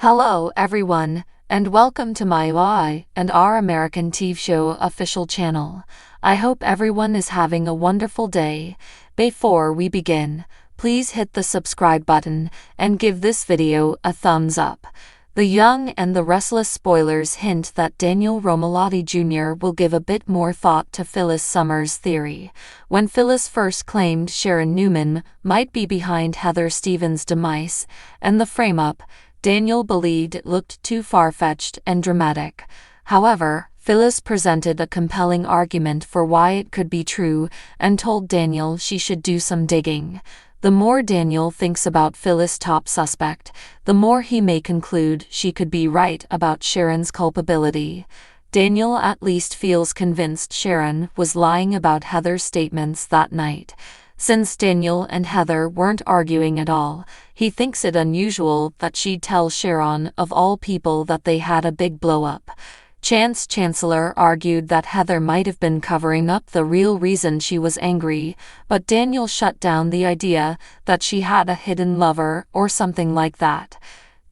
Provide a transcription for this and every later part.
Hello everyone, and welcome to my Y and our American TV show official channel. I hope everyone is having a wonderful day. Before we begin, please hit the subscribe button and give this video a thumbs up. The Young and the Restless spoilers hint that Daniel Romalotti Jr. will give a bit more thought to Phyllis Summers' theory. When Phyllis first claimed Sharon Newman might be behind Heather Stevens' demise and the frame-up, Daniel believed it looked too far-fetched and dramatic. However, Phyllis presented a compelling argument for why it could be true and told Daniel she should do some digging. The more Daniel thinks about Phyllis' top suspect, the more he may conclude she could be right about Sharon's culpability. Daniel at least feels convinced Sharon was lying about Heather's statements that night. Since Daniel and Heather weren't arguing at all, he thinks it unusual that she'd tell Sharon of all people that they had a big blow-up. Chance Chancellor argued that Heather might have been covering up the real reason she was angry, but Daniel shut down the idea that she had a hidden lover or something like that.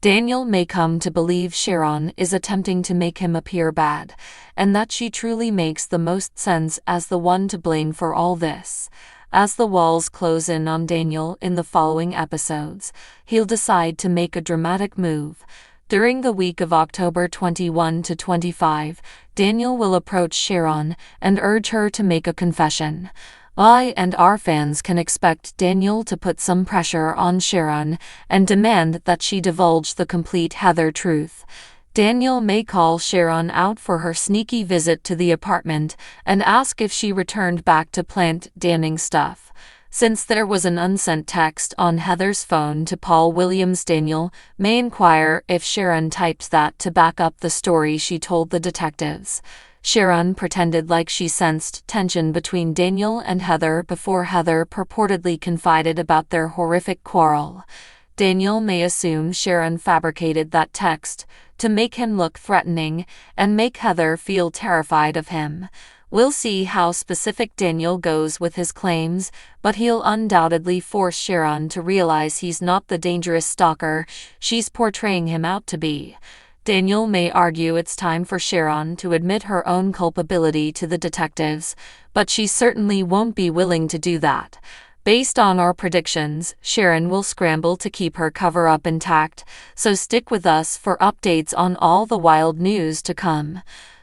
Daniel may come to believe Sharon is attempting to make him appear bad, and that she truly makes the most sense as the one to blame for all this. As the walls close in on Daniel in the following episodes, he'll decide to make a dramatic move. During the week of October 21 to 25, Daniel will approach Sharon and urge her to make a confession. I and our fans can expect Daniel to put some pressure on Sharon and demand that she divulge the complete Heather truth. Daniel may call Sharon out for her sneaky visit to the apartment and ask if she returned back to plant Danning stuff. Since there was an unsent text on Heather's phone to Paul Williams, Daniel may inquire if Sharon typed that to back up the story she told the detectives. Sharon pretended like she sensed tension between Daniel and Heather before Heather purportedly confided about their horrific quarrel. Daniel may assume Sharon fabricated that text to make him look threatening and make Heather feel terrified of him. We'll see how specific Daniel goes with his claims, but he'll undoubtedly force Sharon to realize he's not the dangerous stalker she's portraying him out to be. Daniel may argue it's time for Sharon to admit her own culpability to the detectives, but she certainly won't be willing to do that. Based on our predictions, Sharon will scramble to keep her cover-up intact, so stick with us for updates on all the wild news to come.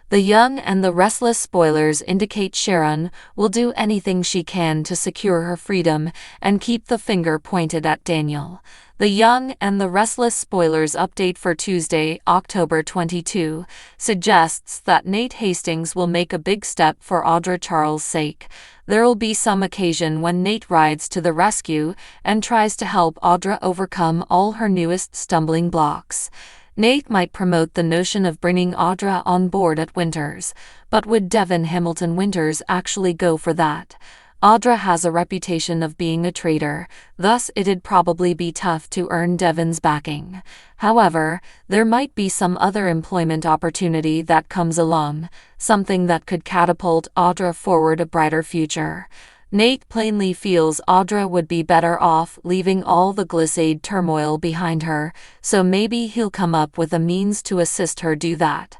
The Young and the Restless spoilers indicate Sharon will do anything she can to secure her freedom and keep the finger pointed at Daniel. The Young and the Restless spoilers update for Tuesday, October 22, suggests that Nate Hastings will make a big step for Audra Charles' sake. There'll be some occasion when Nate rides to the rescue and tries to help Audra overcome all her newest stumbling blocks. Nate might promote the notion of bringing Audra on board at Winters, but would Devin Hamilton Winters actually go for that? Audra has a reputation of being a traitor, thus it'd probably be tough to earn Devin's backing. However, there might be some other employment opportunity that comes along, something that could catapult Audra forward a brighter future. Nate plainly feels Audra would be better off leaving all the Glissade turmoil behind her, so maybe he'll come up with a means to assist her do that.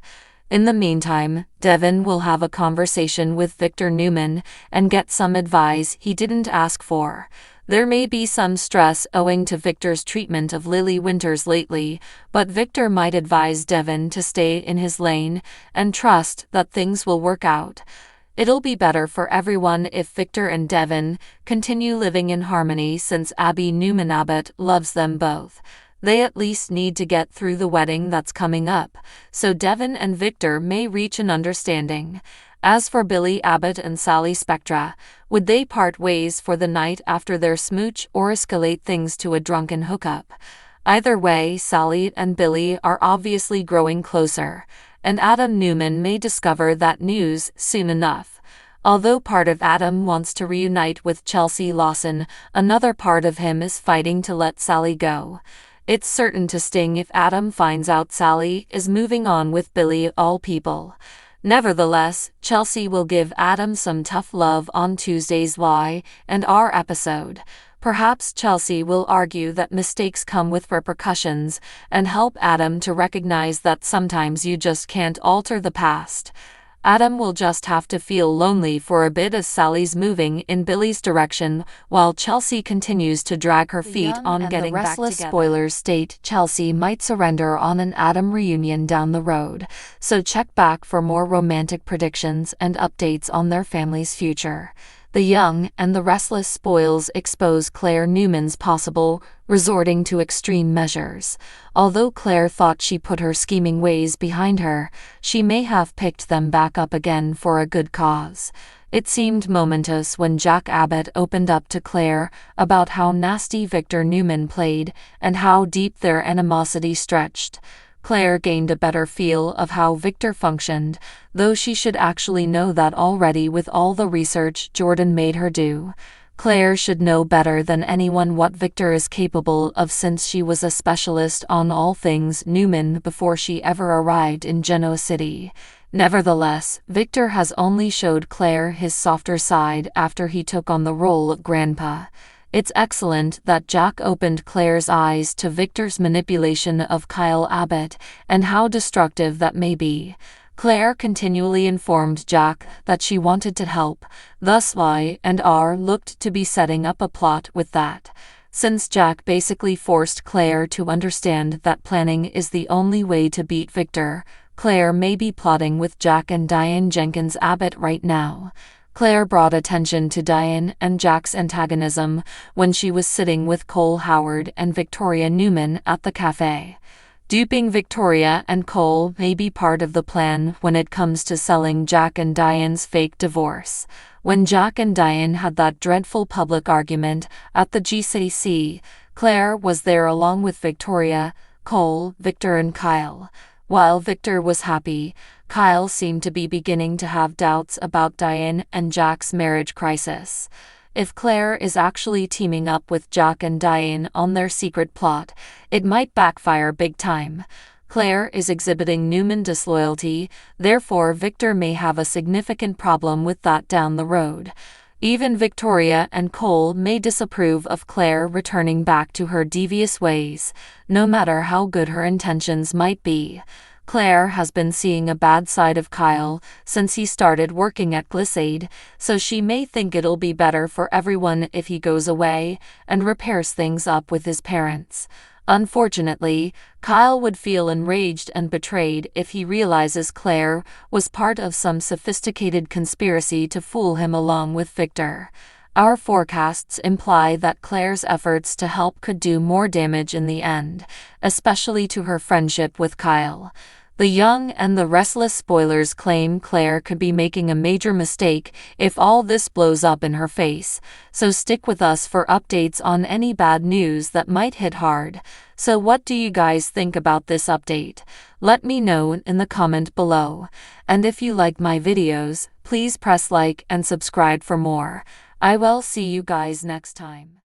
In the meantime, Devin will have a conversation with Victor Newman and get some advice he didn't ask for. There may be some stress owing to Victor's treatment of Lily Winters lately, but Victor might advise Devin to stay in his lane and trust that things will work out. It'll be better for everyone if Victor and Devin continue living in harmony since Abby Newman Abbott loves them both. They at least need to get through the wedding that's coming up, so Devin and Victor may reach an understanding. As for Billy Abbott and Sally Spectra, would they part ways for the night after their smooch or escalate things to a drunken hookup? Either way, Sally and Billy are obviously growing closer, and Adam Newman may discover that news soon enough. Although part of Adam wants to reunite with Chelsea Lawson, another part of him is fighting to let Sally go. It's certain to sting if Adam finds out Sally is moving on with Billy of all people. Nevertheless, Chelsea will give Adam some tough love on Tuesday's Y and R episode. Perhaps Chelsea will argue that mistakes come with repercussions and help Adam to recognize that sometimes you just can't alter the past. Adam will just have to feel lonely for a bit as Sally's moving in Billy's direction while Chelsea continues to drag her feet on getting back together. Restless spoilers state Chelsea might surrender on an Adam reunion down the road, so check back for more romantic predictions and updates on their family's future. The Young and the Restless spoils expose Claire Newman's possible resorting to extreme measures. Although Claire thought she put her scheming ways behind her, she may have picked them back up again for a good cause. It seemed momentous when Jack Abbott opened up to Claire about how nasty Victor Newman played and how deep their animosity stretched. Claire gained a better feel of how Victor functioned, though she should actually know that already with all the research Jordan made her do. Claire should know better than anyone what Victor is capable of since she was a specialist on all things Newman before she ever arrived in Genoa City. Nevertheless, Victor has only showed Claire his softer side after he took on the role of Grandpa. It's excellent that Jack opened Claire's eyes to Victor's manipulation of Kyle Abbott and how destructive that may be. Claire continually informed Jack that she wanted to help, thus Y&R looked to be setting up a plot with that. Since Jack basically forced Claire to understand that planning is the only way to beat Victor, Claire may be plotting with Jack and Diane Jenkins Abbott right now. Claire brought attention to Diane and Jack's antagonism when she was sitting with Cole Howard and Victoria Newman at the cafe. Duping Victoria and Cole may be part of the plan when it comes to selling Jack and Diane's fake divorce. When Jack and Diane had that dreadful public argument at the GCC, Claire was there along with Victoria, Cole, Victor and Kyle. While Victor was happy, Kyle seemed to be beginning to have doubts about Diane and Jack's marriage crisis. If Claire is actually teaming up with Jack and Diane on their secret plot, it might backfire big time. Claire is exhibiting Newman disloyalty, therefore Victor may have a significant problem with that down the road. Even Victoria and Cole may disapprove of Claire returning back to her devious ways, no matter how good her intentions might be. Claire has been seeing a bad side of Kyle since he started working at Glissade, so she may think it'll be better for everyone if he goes away and repairs things up with his parents. Unfortunately, Kyle would feel enraged and betrayed if he realizes Claire was part of some sophisticated conspiracy to fool him along with Victor. Our forecasts imply that Claire's efforts to help could do more damage in the end, especially to her friendship with Kyle. The Young and the Restless spoilers claim Claire could be making a major mistake if all this blows up in her face, so stick with us for updates on any bad news that might hit hard. So what do you guys think about this update? Let me know in the comment below. And if you like my videos, please press like and subscribe for more. I will see you guys next time.